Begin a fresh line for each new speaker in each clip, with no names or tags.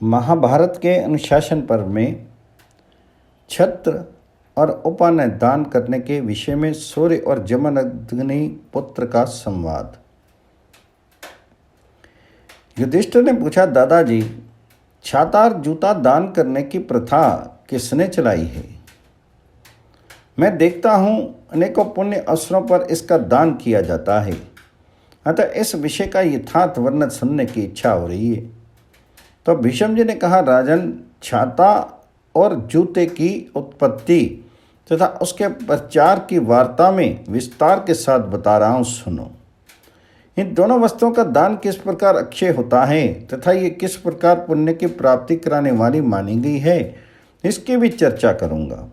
महाभारत के अनुशासन पर्व में छत्र और उपानय दान करने के विषय में सूर्य और जमदग्नि पुत्र का संवाद। युधिष्ठिर ने पूछा, दादाजी, छाता और जूता दान करने की प्रथा किसने चलाई है? मैं देखता हूँ अनेकों पुण्य अवसरों पर इसका दान किया जाता है, अतः इस विषय का यथार्थ वर्णन सुनने की इच्छा हो रही है। तो भीष्म जी ने कहा, राजन, छाता और जूते की उत्पत्ति तथा उसके प्रचार की वार्ता में विस्तार के साथ बता रहा हूँ, सुनो। इन दोनों वस्तुओं का दान किस प्रकार अक्षय होता है तथा ये किस प्रकार पुण्य की प्राप्ति कराने वाली मानी गई है, इसकी भी चर्चा करूँगा।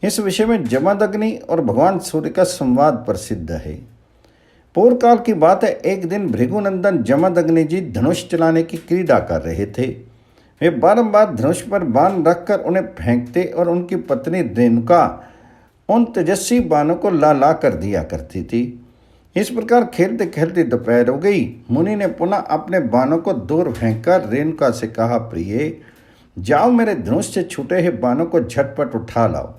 इस विषय में जमदग्नि और भगवान सूर्य का संवाद प्रसिद्ध है। पूर्व काल की बात है, एक दिन भृगुनंदन जमदग्नि जी धनुष चलाने की क्रीड़ा कर रहे थे। वे बारंबार धनुष पर बाण रखकर उन्हें फेंकते और उनकी पत्नी रेणुका उन तेजस्वी बाणों को ला ला कर दिया करती थी। इस प्रकार खेलते खेलते दोपहर हो गई। मुनि ने पुनः अपने बाणों को दूर फेंककर रेणुका से कहा, प्रिय, जाओ, मेरे धनुष से छूटे हुए बाणों को झटपट उठा लाओ,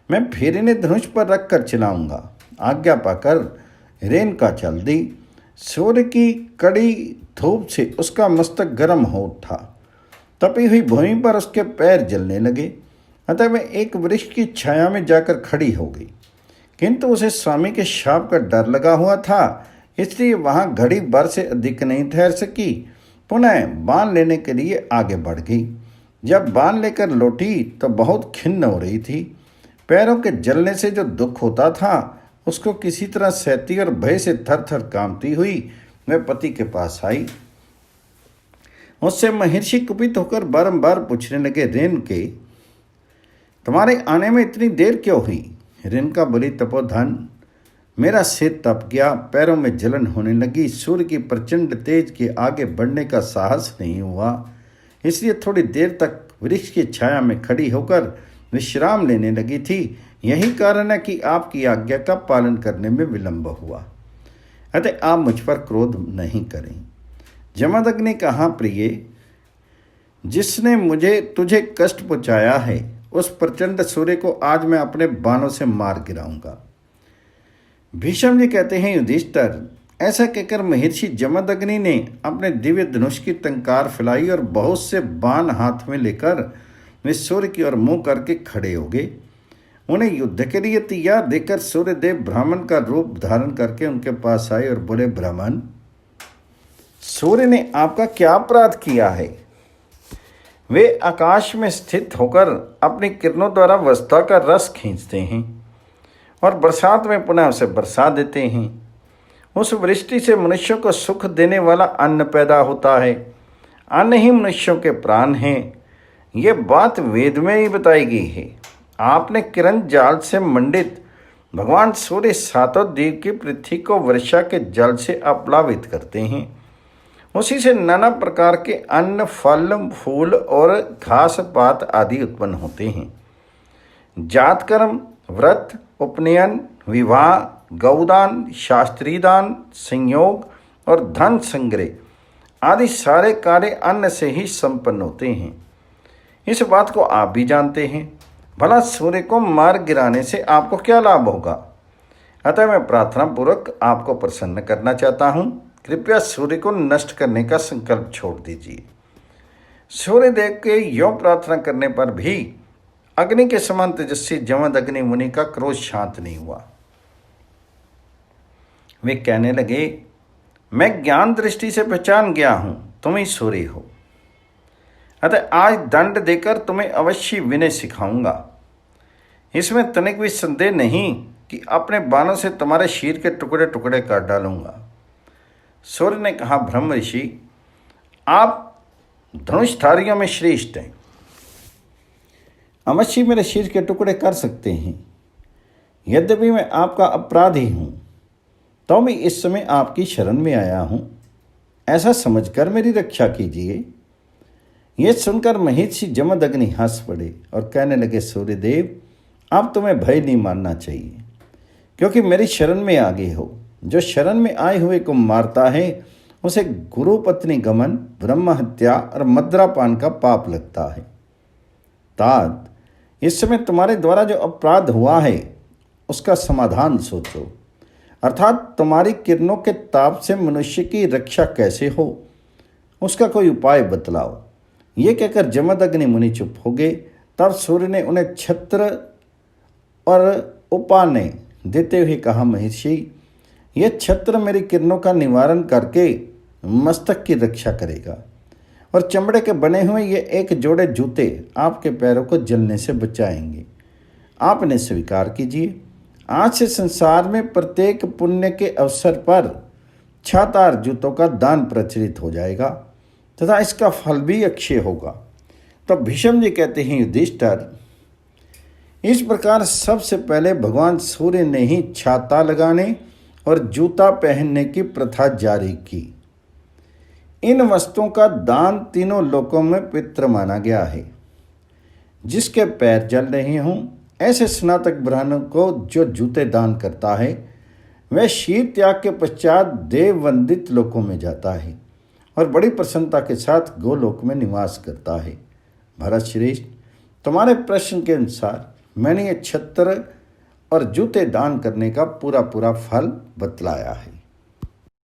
मैं फिर इन्हें धनुष पर रखकर चलाऊंगा। आज्ञा पाकर रेणुका चल दी। सूर्य की कड़ी धूप से उसका मस्तक गर्म हो उठा। तपी हुई भूमि पर उसके पैर जलने लगे, अतः वह एक वृक्ष की छाया में जाकर खड़ी हो गई। किंतु उसे स्वामी के शाप का डर लगा हुआ था, इसलिए वहां घड़ी भर से अधिक नहीं ठहर सकी। पुनः बाण लेने के लिए आगे बढ़ गई। जब बाण लेकर लौटी तो बहुत खिन्न हो रही थी। पैरों के जलने से जो दुख होता था उसको किसी तरह सहती और भय से थर थर कांपती हुई वह पति के पास आई। उससे महर्षि कुपित होकर बारंबार पूछने लगे, रेणुके, तुम्हारे आने में इतनी देर क्यों हुई? रेणुका बोली, तपोधन, मेरा सिर तप गया, पैरों में जलन होने लगी, सूर्य की प्रचंड तेज के आगे बढ़ने का साहस नहीं हुआ, इसलिए थोड़ी देर तक वृक्ष की छाया में खड़ी होकर विश्राम लेने लगी थी। यही कारण है कि आपकी आज्ञा का पालन करने में विलंब हुआ, अतः आप मुझ पर क्रोध नहीं करें। जमदग्नि ने कहा, प्रिय, जिसने मुझे तुझे कष्ट पहुंचाया है उस प्रचंड सूर्य को आज मैं अपने बाणों से मार गिराऊंगा। भीष्म जी कहते हैं, युधिष्ठिर, ऐसा कहकर महर्षि जमदग्नि ने अपने दिव्य धनुष की टंकार फैलाई और बहुत से बाण हाथ में लेकर वे सूर्य की ओर मुंह करके खड़े हो गए। उन्हें युद्ध के लिए तैयार देखकर सूर्यदेव ब्राह्मण का रूप धारण करके उनके पास आए और बोले, ब्राह्मण, सूर्य ने आपका क्या अपराध किया है? वे आकाश में स्थित होकर अपनी किरणों द्वारा वस्ता का रस खींचते हैं और बरसात में पुनः उसे बरसा देते हैं। उस वृष्टि से मनुष्यों को सुख देने वाला अन्न पैदा होता है। अन्न ही मनुष्यों के प्राण हैं। ये बात वेद में ही बताई गई है। आपने किरण जाल से मंडित भगवान सूर्य सातों देव की पृथ्वी को वर्षा के जल से अप्लावित करते हैं। उसी से नाना प्रकार के अन्न, फल, फूल और घास पात आदि उत्पन्न होते हैं। जात कर्म, व्रत, उपनयन, विवाह, गौदान, शास्त्रीय दान, संयोग और धन संग्रह आदि सारे कार्य अन्न से ही संपन्न होते हैं। इस बात को आप भी जानते हैं। भला सूर्य को मार गिराने से आपको क्या लाभ होगा? अतः मैं प्रार्थना पूर्वक आपको प्रसन्न करना चाहता हूँ। कृपया सूर्य को नष्ट करने का संकल्प छोड़ दीजिए। सूर्यदेव के यों प्रार्थना करने पर भी अग्नि के समान तेजस्वी जमदग्नि मुनि का क्रोध शांत नहीं हुआ। वे कहने लगे, मैं ज्ञान दृष्टि से पहचान गया हूँ, तुम ही सूर्य हो, अतः आज दंड देकर तुम्हें अवश्य विनय सिखाऊंगा। इसमें तनिक भी संदेह नहीं कि अपने बाणों से तुम्हारे शीर के टुकड़े टुकड़े कर डालूंगा। सूर्य ने कहा, ब्रह्म ऋषि, आप धनुषधारियों में श्रेष्ठ हैं, अवश्य मेरे शीर के टुकड़े कर सकते हैं। यद्यपि मैं आपका अपराधी हूँ, तो मैं इस समय आपकी शरण में आया हूँ, ऐसा समझकर मेरी रक्षा कीजिए। यह सुनकर महर्षि जमदग्नि हंस पड़े और कहने लगे, सूर्यदेव, अब तुम्हें भय नहीं मानना चाहिए, क्योंकि मेरी शरण में आ गए हो। जो शरण में आए हुए को मारता है उसे गुरु पत्नी गमन, ब्रह्म हत्या और मद्रापान का पाप लगता है। तात, इस समय तुम्हारे द्वारा जो अपराध हुआ है उसका समाधान सोचो, अर्थात तुम्हारी किरणों के ताप से मनुष्य की रक्षा कैसे हो, उसका कोई उपाय बतलाओ। ये कहकर जमदग्नि मुनि चुप हो गए। तब सूर्य ने उन्हें छत्र और उपाने देते हुए कहा, महर्षि, यह छत्र मेरी किरणों का निवारण करके मस्तक की रक्षा करेगा और चमड़े के बने हुए ये एक जोड़े जूते आपके पैरों को जलने से बचाएंगे। आप इन्हें स्वीकार कीजिए। आज से संसार में प्रत्येक पुण्य के अवसर पर छातार जूतों का दान प्रचलित हो जाएगा तथा इसका फल भी अक्षय होगा। तब भीष्म जी कहते हैं, युधिष्ठिर, इस प्रकार सबसे पहले भगवान सूर्य ने ही छाता लगाने और जूता पहनने की प्रथा जारी की। इन वस्तुओं का दान तीनों लोकों में पवित्र माना गया है। जिसके पैर जल रहे हों ऐसे स्नातक ब्राह्मण को जो जूते दान करता है वह शीत त्याग के पश्चात देव वंदित लोकों में जाता है और बड़ी प्रसन्नता के साथ गोलोक में निवास करता है। भरत श्रेष्ठ, तुम्हारे प्रश्न के अनुसार मैंने ये छत्र और जूते दान करने का पूरा फल बतलाया है।